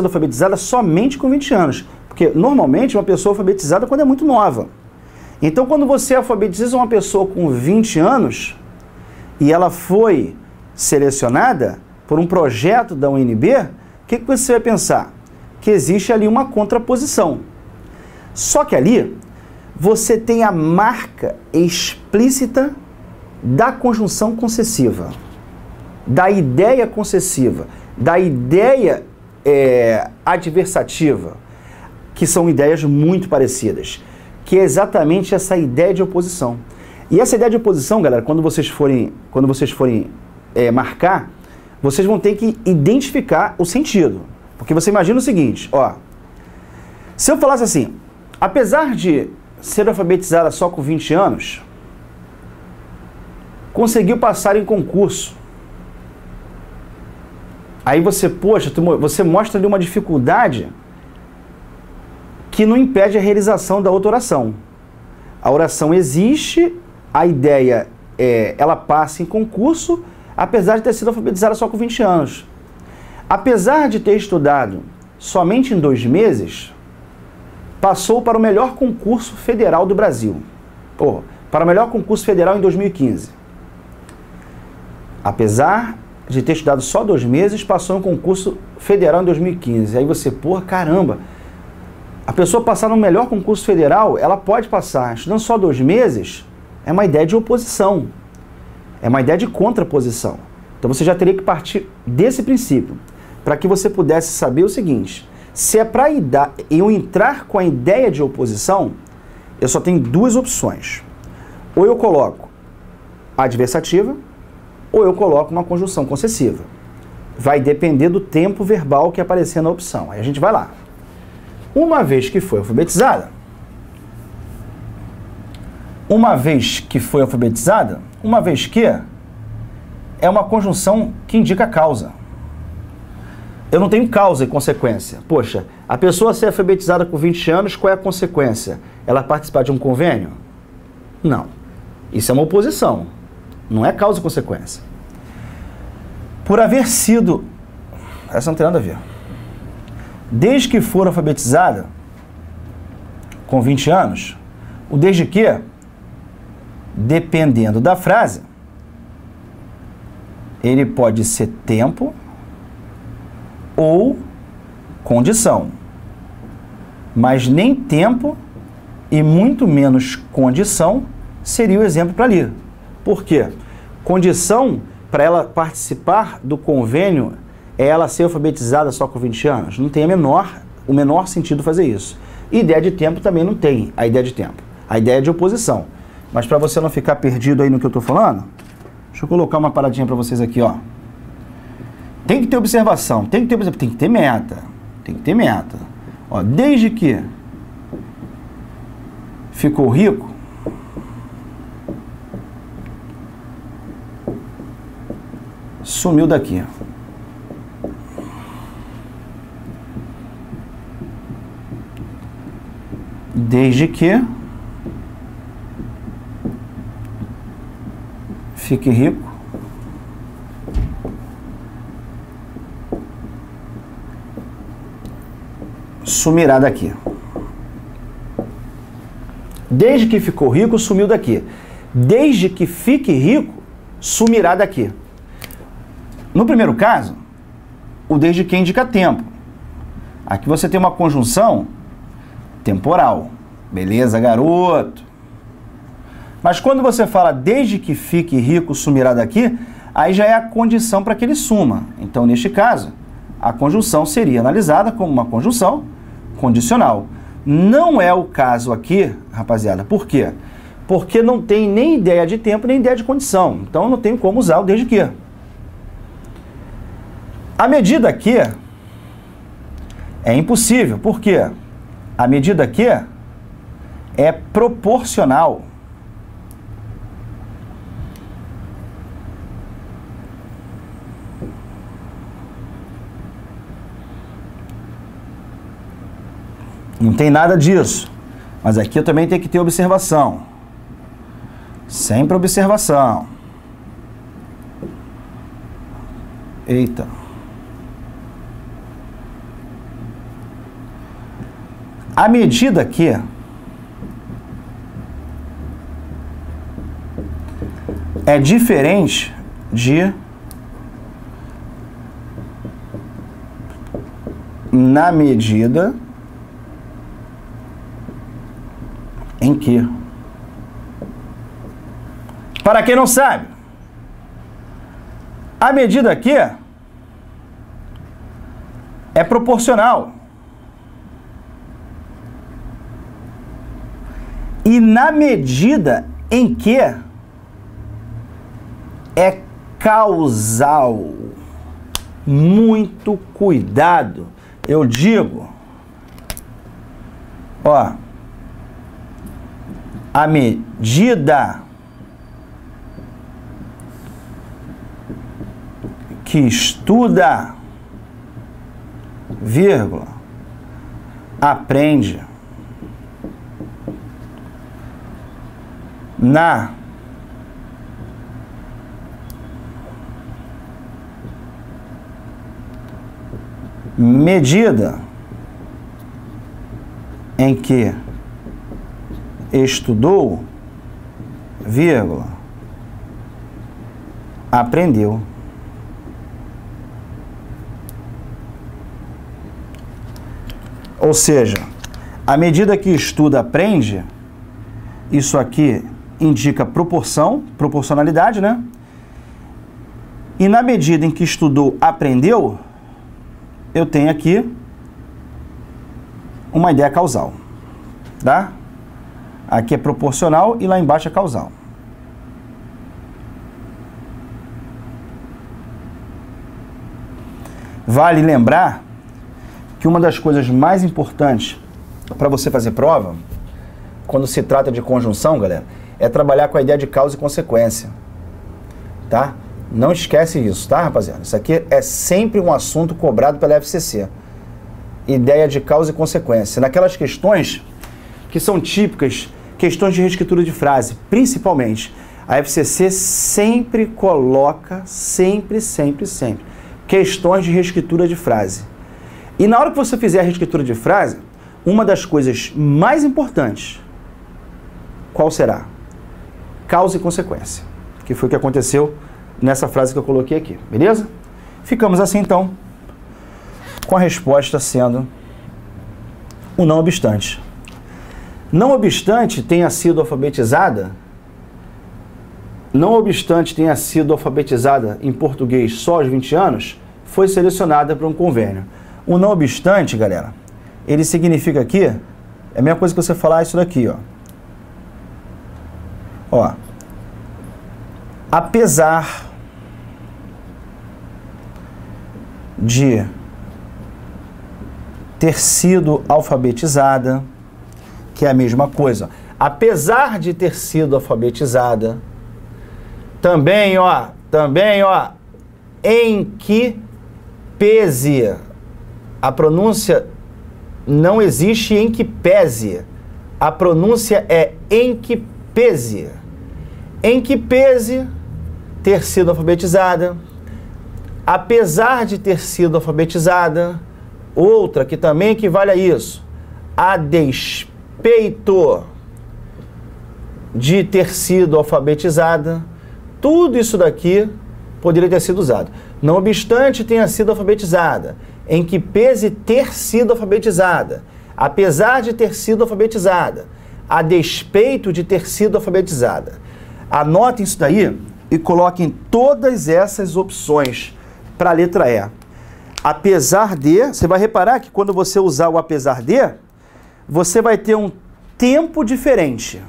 alfabetizada somente com 20 anos. Porque, normalmente, uma pessoa é alfabetizada quando é muito nova. Então, quando você alfabetiza uma pessoa com 20 anos e ela foi selecionada por um projeto da UNB, o que você vai pensar? Que existe ali uma contraposição. Só que ali você tem a marca explícita da conjunção concessiva, da ideia concessiva, da ideia adversativa, que são ideias muito parecidas, que é exatamente essa ideia de oposição. E essa ideia de oposição, galera, quando vocês forem marcar, vocês vão ter que identificar o sentido. Porque você imagina o seguinte, ó, se eu falasse assim, apesar de ser alfabetizada só com 20 anos, conseguiu passar em concurso. Aí você, poxa, você mostra ali uma dificuldade que não impede a realização da outra oração. A oração existe, a ideia ela passa em concurso, apesar de ter sido alfabetizada só com 20 anos. Apesar de ter estudado somente em 2 meses, passou para o melhor concurso federal do Brasil. Para o melhor concurso federal em 2015. Apesar de ter estudado só 2 meses, passou em concurso federal em 2015. Aí você, caramba, a pessoa passar no melhor concurso federal, ela pode passar. Estudando só 2 meses, é uma ideia de oposição. É uma ideia de contraposição. Então você já teria que partir desse princípio, para que você pudesse saber o seguinte: se é para eu entrar com a ideia de oposição, eu só tenho 2 opções. Ou eu coloco a adversativa, ou eu coloco uma conjunção concessiva. Vai depender do tempo verbal que aparecer na opção. Aí a gente vai lá. Uma vez que foi alfabetizada, uma vez que é uma conjunção que indica causa. Eu não tenho causa e consequência. Poxa, a pessoa ser alfabetizada com 20 anos, qual é a consequência? Ela participar de um convênio? Não. Isso é uma oposição. Não é causa e consequência. Por haver sido... Essa não tem nada a ver. Desde que for alfabetizada com 20 anos, o desde que, dependendo da frase, ele pode ser tempo ou condição. Mas nem tempo e muito menos condição seria o exemplo para ali. Por quê? Condição para ela participar do convênio é ela ser alfabetizada só com 20 anos? Não tem o menor sentido fazer isso. E ideia de tempo também não tem a ideia de tempo. A ideia é de oposição. Mas para você não ficar perdido aí no que eu estou falando, deixa eu colocar uma paradinha para vocês aqui, ó. Tem que ter observação, tem que ter meta. Tem que ter meta. Ó, desde que ficou rico, sumiu daqui. Desde que fique rico, sumirá daqui. Desde que ficou rico, sumiu daqui. Desde que fique rico, sumirá daqui. No primeiro caso, o desde que indica tempo. Aqui você tem uma conjunção temporal. Beleza, garoto? Mas quando você fala desde que fique rico, sumirá daqui, aí já é a condição para que ele suma. Então, neste caso, a conjunção seria analisada como uma conjunção condicional. Não é o caso aqui, rapaziada. Por quê? Porque não tem nem ideia de tempo, nem ideia de condição. Então, eu não tenho como usar o desde que. A medida que é impossível. Por quê? A medida que é proporcional. Não tem nada disso. Mas aqui eu também tenho que ter observação. Sempre observação. Eita. A medida que é diferente de na medida em que. Para quem não sabe, a medida aqui é proporcional. E na medida em que é causal. Muito cuidado. Eu digo, ó, a medida que estuda, vírgula, aprende na medida em que estudou, vírgula, aprendeu. Ou seja, à medida que estuda, aprende, isso aqui indica proporção, proporcionalidade, né? E na medida em que estudou, aprendeu, eu tenho aqui uma ideia causal, tá? Aqui é proporcional e lá embaixo é causal. Vale lembrar que uma das coisas mais importantes para você fazer prova, quando se trata de conjunção, galera, é trabalhar com a ideia de causa e consequência, tá? Não esquece isso, tá, rapaziada? Isso aqui é sempre um assunto cobrado pela FCC. Ideia de causa e consequência. Naquelas questões que são típicas, questões de reescritura de frase, principalmente, a FCC sempre coloca, sempre, questões de reescritura de frase. E na hora que você fizer a reescritura de frase, uma das coisas mais importantes, qual será? Causa e consequência, que foi o que aconteceu nessa frase que eu coloquei aqui, beleza? Ficamos assim, então, com a resposta sendo o não obstante. Não obstante tenha sido alfabetizada, em português só aos 20 anos, foi selecionada para um convênio. O não obstante, galera, ele significa aqui, é a mesma coisa que você falar isso daqui, ó. Ó. Apesar de ter sido alfabetizada, que é a mesma coisa. Apesar de ter sido alfabetizada, também, ó, em que pese. A pronúncia não existe em que pese. A pronúncia é em que pese. Em que pese ter sido alfabetizada. Apesar de ter sido alfabetizada. Outra que também equivale a isso. A despeito de ter sido alfabetizada. Tudo isso daqui poderia ter sido usado. Não obstante tenha sido alfabetizada. Em que pese ter sido alfabetizada. Apesar de ter sido alfabetizada. A despeito de ter sido alfabetizada. Anotem isso daí e coloquem todas essas opções para a letra E. Apesar de, você vai reparar que quando você usar o apesar de, você vai ter um tempo diferente.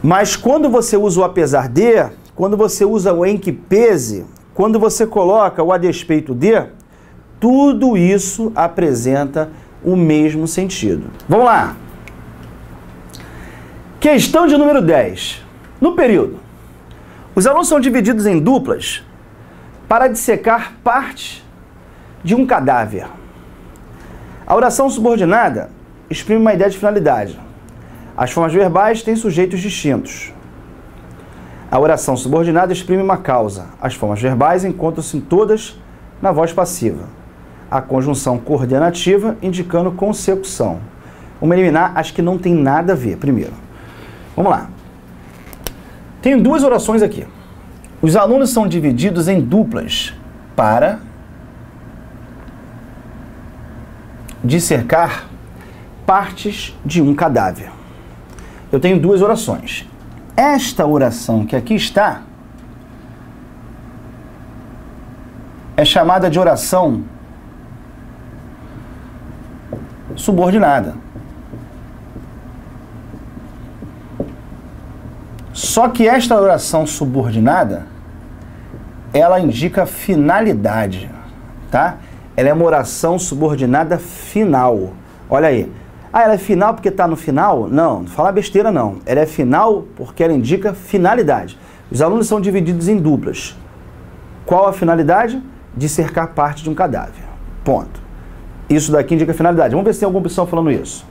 Mas quando você usa o apesar de, quando você usa o em que pese, quando você coloca o a despeito de, tudo isso apresenta o mesmo sentido. Vamos lá. Questão de número 10. No período, os alunos são divididos em duplas para dissecar parte de um cadáver. A oração subordinada exprime uma ideia de finalidade. As formas verbais têm sujeitos distintos. A oração subordinada exprime uma causa. As formas verbais encontram-se todas na voz passiva. A conjunção coordenativa indicando consecução. Vamos eliminar as que não tem nada a ver primeiro. Vamos lá. Tenho duas orações aqui. Os alunos são divididos em duplas para dissecar partes de um cadáver. Eu tenho duas orações. Esta oração que aqui está é chamada de oração subordinada. Só que esta oração subordinada, ela indica finalidade, tá? Ela é uma oração subordinada final. Olha aí. Ah, ela é final porque está no final? Não, não fala besteira não. Ela é final porque ela indica finalidade. Os alunos são divididos em duplas. Qual a finalidade? Dissecar parte de um cadáver. Ponto. Isso daqui indica finalidade. Vamos ver se tem alguma opção falando isso.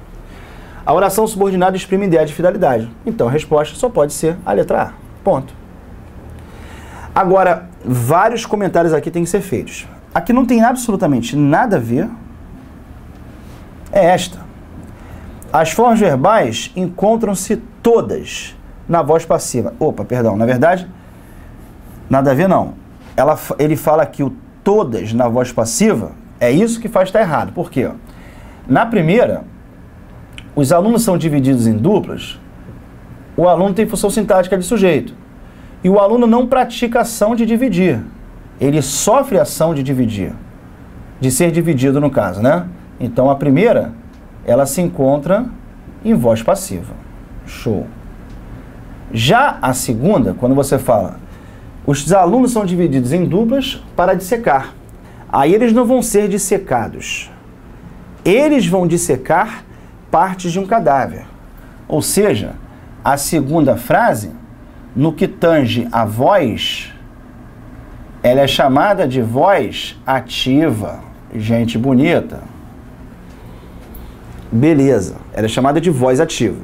A oração subordinada exprime ideia de finalidade. Então a resposta só pode ser a letra A. Ponto. Agora, vários comentários aqui têm que ser feitos. Aqui não tem absolutamente nada a ver. É esta. As formas verbais encontram-se todas na voz passiva. Opa, perdão, na verdade, nada a ver não. Ele fala que o todas na voz passiva, é isso que faz estar errado. Por quê? Na primeira, os alunos são divididos em duplas, o aluno tem função sintática de sujeito. E o aluno não pratica ação de dividir. Ele sofre ação de dividir. De ser dividido, no caso, né? Então, a primeira, ela se encontra em voz passiva. Show. Já a segunda, quando você fala, Os alunos são divididos em duplas para dissecar. Aí eles não vão ser dissecados. Eles vão dissecar partes de um cadáver. Ou seja, a segunda frase, no que tange a voz, ela é chamada de voz ativa. Gente bonita. Beleza, ela é chamada de voz ativa.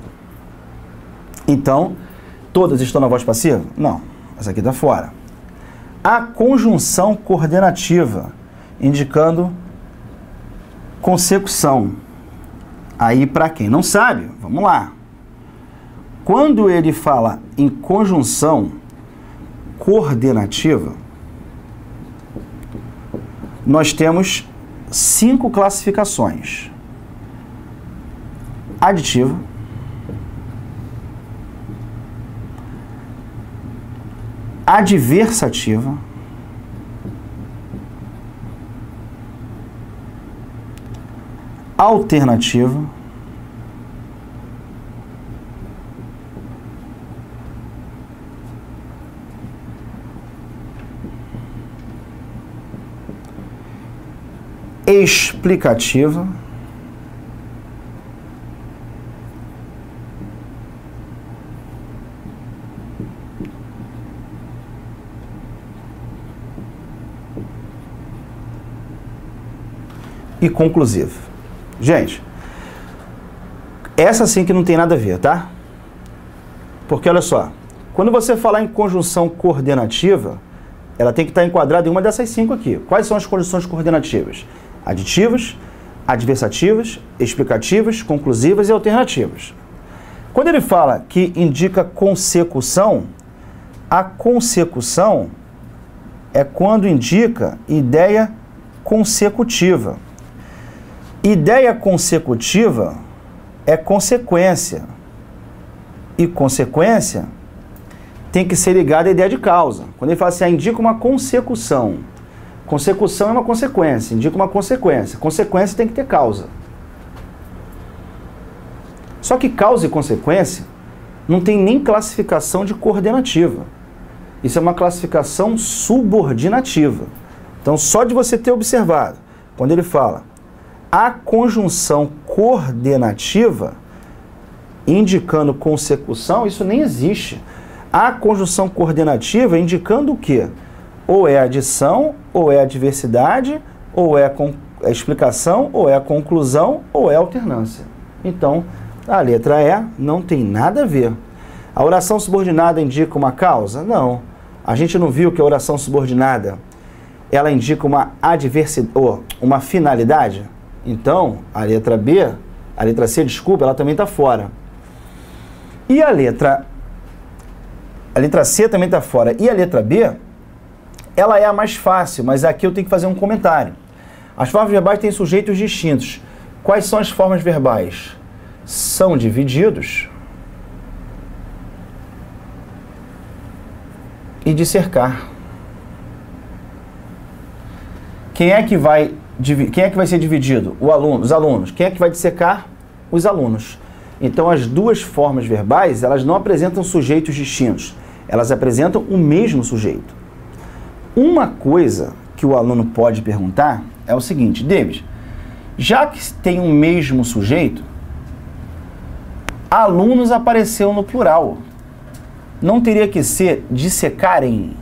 Então, todas estão na voz passiva? Não, essa aqui está fora. A conjunção coordenativa, indicando consecução. Aí, para quem não sabe, vamos lá. Quando ele fala em conjunção coordenativa, nós temos 5 classificações: aditiva, adversativa, alternativa, explicativa, e conclusiva. Gente, essa sim que não tem nada a ver, tá? Porque olha só, quando você falar em conjunção coordenativa, ela tem que estar enquadrada em uma dessas 5 aqui. Quais são as conjunções coordenativas? Aditivas, adversativas, explicativas, conclusivas e alternativas. Quando ele fala que indica consecução, a consecução é quando indica ideia consecutiva. Ideia consecutiva é consequência. E consequência tem que ser ligada à ideia de causa. Quando ele fala assim, indica uma consecução. Consecução é uma consequência, indica uma consequência. Consequência tem que ter causa. Só que causa e consequência não tem nem classificação de coordenativa. Isso é uma classificação subordinativa. Então, só de você ter observado, quando ele fala a conjunção coordenativa, indicando consecução, isso nem existe. A conjunção coordenativa indicando o quê? Ou é adição, ou é adversidade, ou é a explicação, ou é a conclusão, ou é a alternância. Então, a letra E não tem nada a ver. A oração subordinada indica uma causa? Não. A gente não viu que a oração subordinada ela indica uma adversidade, ou uma finalidade? Então, a letra B, a letra C, desculpa, ela também está fora. E a letra C também está fora. E a letra B, ela é a mais fácil, mas aqui eu tenho que fazer um comentário. As formas verbais têm sujeitos distintos. Quais são as formas verbais? São divididos e dissecar. Quem é que vai ser dividido? Os alunos. Quem é que vai dissecar? Os alunos. Então, as duas formas verbais, elas não apresentam sujeitos distintos. Elas apresentam o mesmo sujeito. Uma coisa que o aluno pode perguntar é o seguinte: David, já que tem o mesmo sujeito, alunos apareceu no plural. Não teria que ser dissecarem?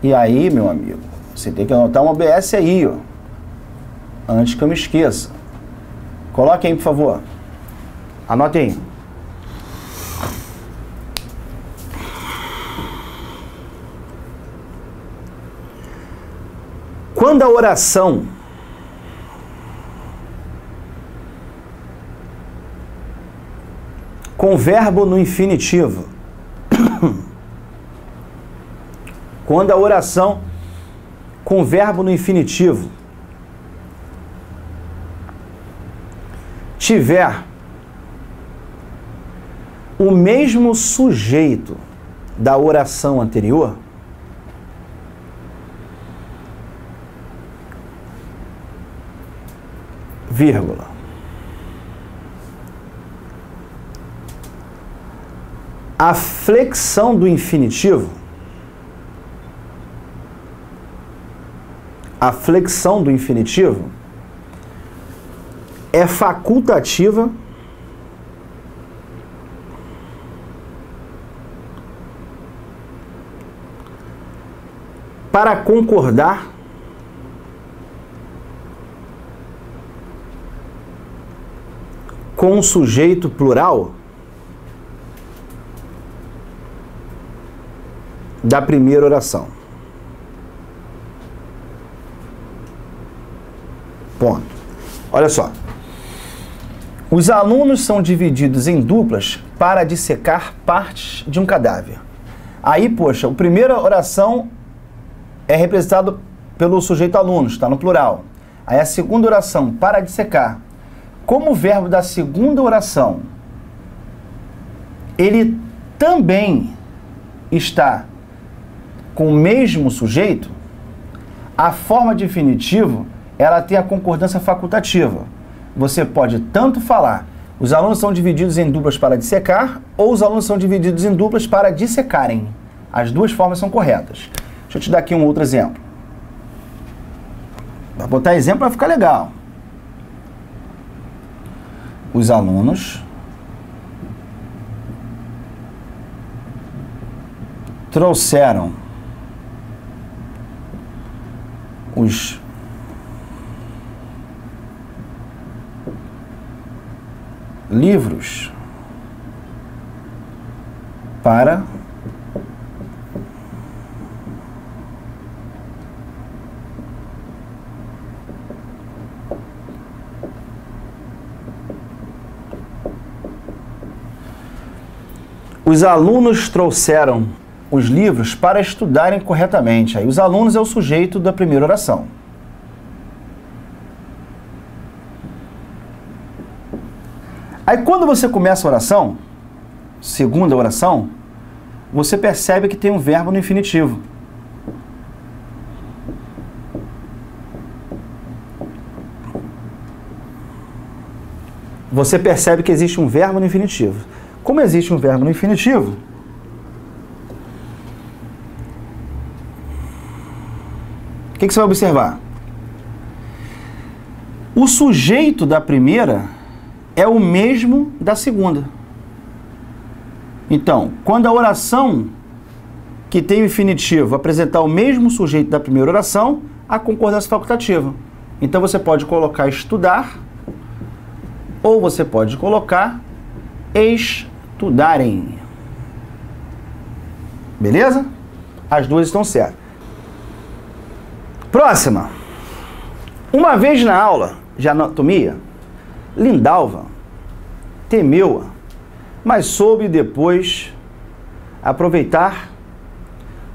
E aí, meu amigo, você tem que anotar um OBS aí, ó, antes que eu me esqueça. Coloque aí, por favor. Anote aí. Quando a oração com verbo no infinitivo, quando a oração com verbo no infinitivo tiver o mesmo sujeito da oração anterior, vírgula, a flexão do infinitivo a flexão do infinitivo é facultativa para concordar com o sujeito plural da primeira oração. Ponto. Olha só. Os alunos são divididos em duplas para dissecar partes de um cadáver. Aí, poxa, a primeira oração é representado pelo sujeito alunos, está no plural. Aí a segunda oração, para dissecar. Como o verbo da segunda oração, ele também está com o mesmo sujeito, a forma de infinitivo, ela tem a concordância facultativa. Você pode tanto falar, os alunos são divididos em duplas para dissecar, ou os alunos são divididos em duplas para dissecarem. As duas formas são corretas. Deixa eu te dar aqui um outro exemplo. Para botar exemplo vai ficar legal. Os alunos trouxeram os livros para os alunos trouxeram os livros para estudarem corretamente. Aí os alunos é o sujeito da primeira oração. Aí quando você começa a oração, segunda oração, você percebe que tem um verbo no infinitivo. Você percebe que existe um verbo no infinitivo. Como existe um verbo no infinitivo, o que você vai observar? O sujeito da primeira é o mesmo da segunda. Então, quando a oração que tem o infinitivo apresentar o mesmo sujeito da primeira oração, a concordância facultativa. Então você pode colocar estudar, ou você pode colocar estudarem. Beleza? As duas estão certas. Próxima. Uma vez na aula de anatomia, Lindalva temeu-a, mas soube depois aproveitar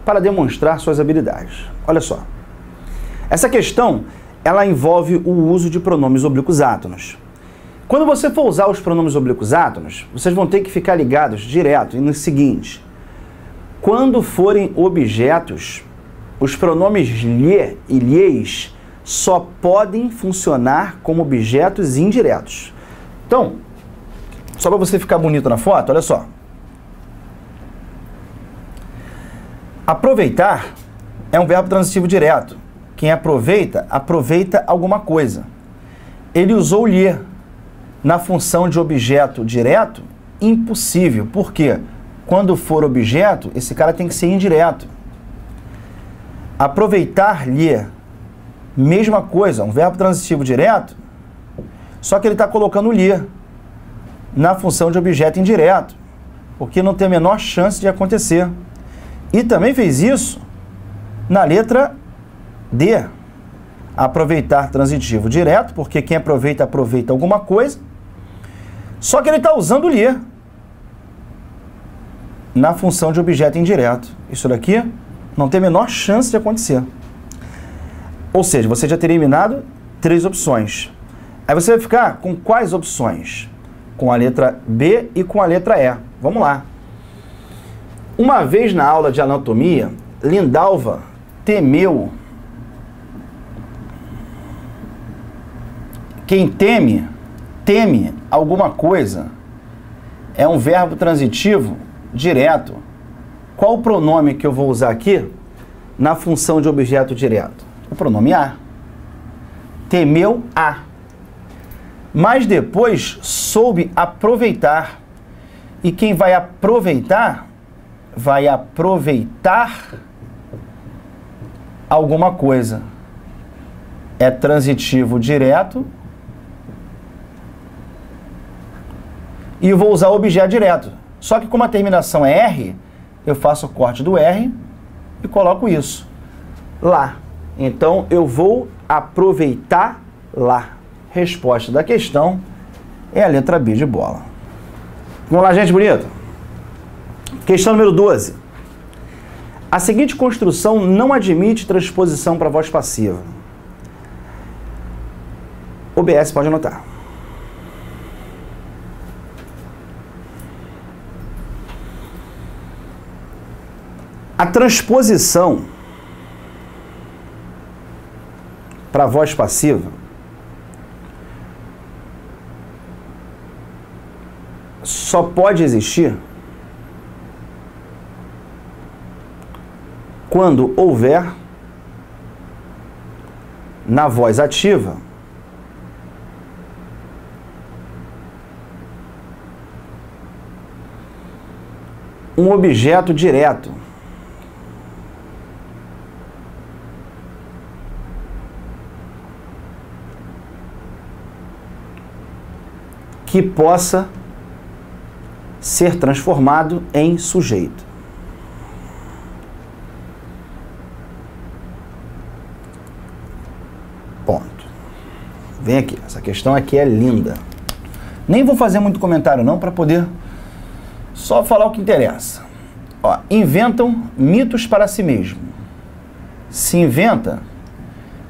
para demonstrar suas habilidades. Olha só. Essa questão, ela envolve o uso de pronomes oblíquos átonos. Quando você for usar os pronomes oblíquos átonos, vocês vão ter que ficar ligados direto no seguinte. Quando forem objetos, os pronomes lhe e lhes só podem funcionar como objetos indiretos. Então, só para você ficar bonito na foto, olha só. Aproveitar é um verbo transitivo direto. Quem aproveita, aproveita alguma coisa. Ele usou lhe na função de objeto direto, impossível. Por quê? Quando for objeto, esse cara tem que ser indireto. Aproveitar-lhe, mesma coisa, um verbo transitivo direto, só que ele está colocando lhe na função de objeto indireto, porque não tem a menor chance de acontecer. E também fez isso na letra D. Aproveitar transitivo direto, porque quem aproveita, aproveita alguma coisa, só que ele está usando lhe na função de objeto indireto. Isso daqui não tem a menor chance de acontecer. Ou seja, você já teria eliminado 3 opções. Aí você vai ficar com quais opções? Com a letra B e com a letra E. Vamos lá. Uma vez na aula de anatomia, Lindalva temeu. Quem teme, teme alguma coisa. É um verbo transitivo direto. Qual o pronome que eu vou usar aqui na função de objeto direto? O pronome a. Temeu a. Mas depois soube aproveitar. E quem vai aproveitar alguma coisa. É transitivo direto. E eu vou usar o objeto direto. Só que como a terminação é R, eu faço o corte do R e coloco isso. Lá. Então, eu vou aproveitar lá. Resposta da questão é a letra B de bola. Vamos lá, gente bonita. Questão número 12. A seguinte construção não admite transposição para voz passiva. OBS pode anotar. A transposição para voz passiva só pode existir quando houver na voz ativa um objeto direto que possa ser transformado em sujeito. Ponto. Vem aqui. Essa questão aqui é linda. Nem vou fazer muito comentário não, para poder só falar o que interessa. Ó, inventam mitos para si mesmo. Se inventa,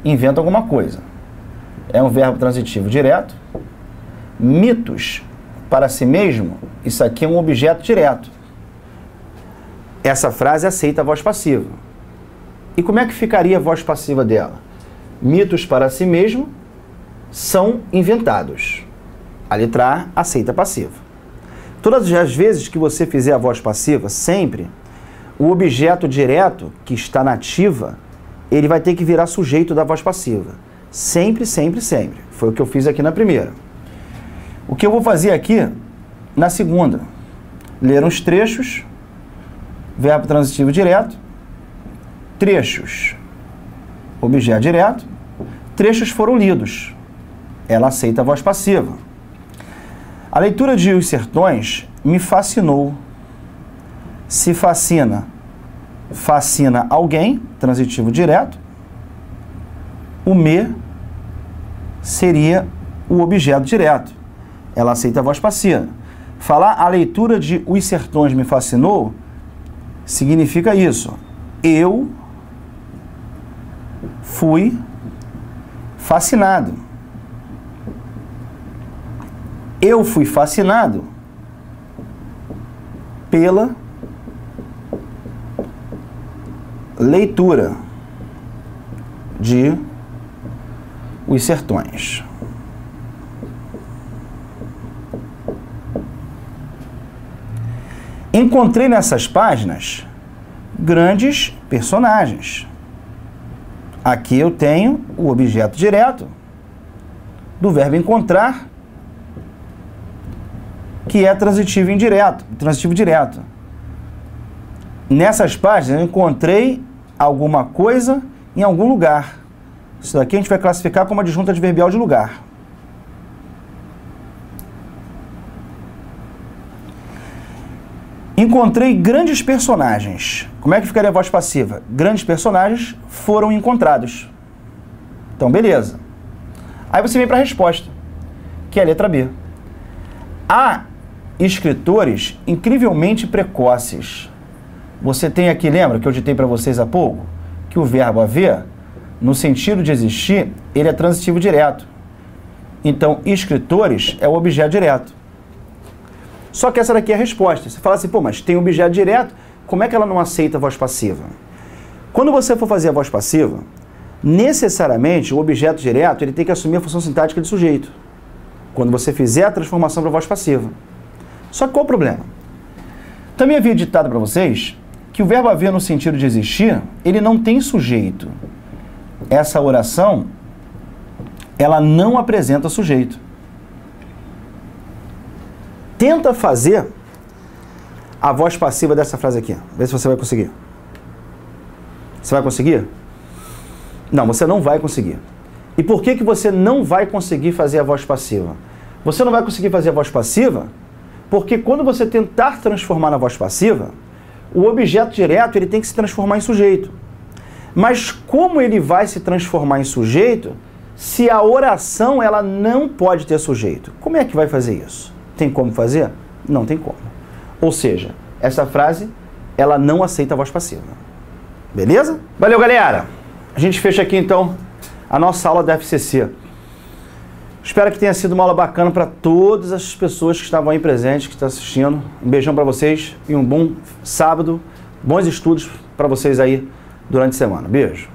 inventa alguma coisa. É um verbo transitivo direto. Mitos para si mesmo, isso aqui é um objeto direto. Essa frase aceita a voz passiva. E como é que ficaria a voz passiva dela? Mitos para si mesmo são inventados. A letra A aceita a passiva. Todas as vezes que você fizer a voz passiva, sempre, o objeto direto que está na ativa, ele vai ter que virar sujeito da voz passiva. Sempre, sempre, sempre. Foi o que eu fiz aqui na primeira. O que eu vou fazer aqui na segunda? Ler uns trechos, verbo transitivo direto, trechos, objeto direto, trechos foram lidos. Ela aceita a voz passiva. A leitura de Os Sertões me fascinou. Se fascina, fascina alguém, transitivo direto. O me seria o objeto direto. Ela aceita a voz passiva. Falar a leitura de Os Sertões me fascinou significa isso. Eu fui fascinado. Eu fui fascinado pela leitura de Os Sertões. Encontrei nessas páginas grandes personagens. Aqui eu tenho o objeto direto do verbo encontrar, que é transitivo indireto, transitivo direto. Nessas páginas eu encontrei alguma coisa em algum lugar. Isso daqui a gente vai classificar como adjunto adverbial de lugar. Encontrei grandes personagens. Como é que ficaria a voz passiva? Grandes personagens foram encontrados. Então, beleza. Aí você vem para a resposta, que é a letra B. Há escritores incrivelmente precoces. Você tem aqui, lembra que eu ditei para vocês há pouco, que o verbo haver, no sentido de existir, ele é transitivo direto. Então, escritores é o objeto direto. Só que essa daqui é a resposta. Você fala assim, pô, mas tem objeto direto, como é que ela não aceita a voz passiva? Quando você for fazer a voz passiva, necessariamente o objeto direto ele tem que assumir a função sintática de sujeito. Quando você fizer a transformação para voz passiva. Só que qual o problema? Também havia ditado para vocês que o verbo haver no sentido de existir, ele não tem sujeito. essa oração, ela não apresenta sujeito. Tenta fazer a voz passiva dessa frase aqui. Vê se você vai conseguir. Você vai conseguir? Não, você não vai conseguir. E por que você não vai conseguir fazer a voz passiva? Você não vai conseguir fazer a voz passiva porque quando você tentar transformar na voz passiva, o objeto direto ele tem que se transformar em sujeito. Mas como ele vai se transformar em sujeito se a oração ela não pode ter sujeito? Como é que vai fazer isso? Tem como fazer? Não tem como. Ou seja, essa frase ela não aceita a voz passiva. Beleza? Valeu, galera! A gente fecha aqui então a nossa aula da FCC. Espero que tenha sido uma aula bacana para todas as pessoas que estavam aí presentes, que estão assistindo. Um beijão para vocês e um bom sábado. Bons estudos para vocês aí durante a semana. Beijo.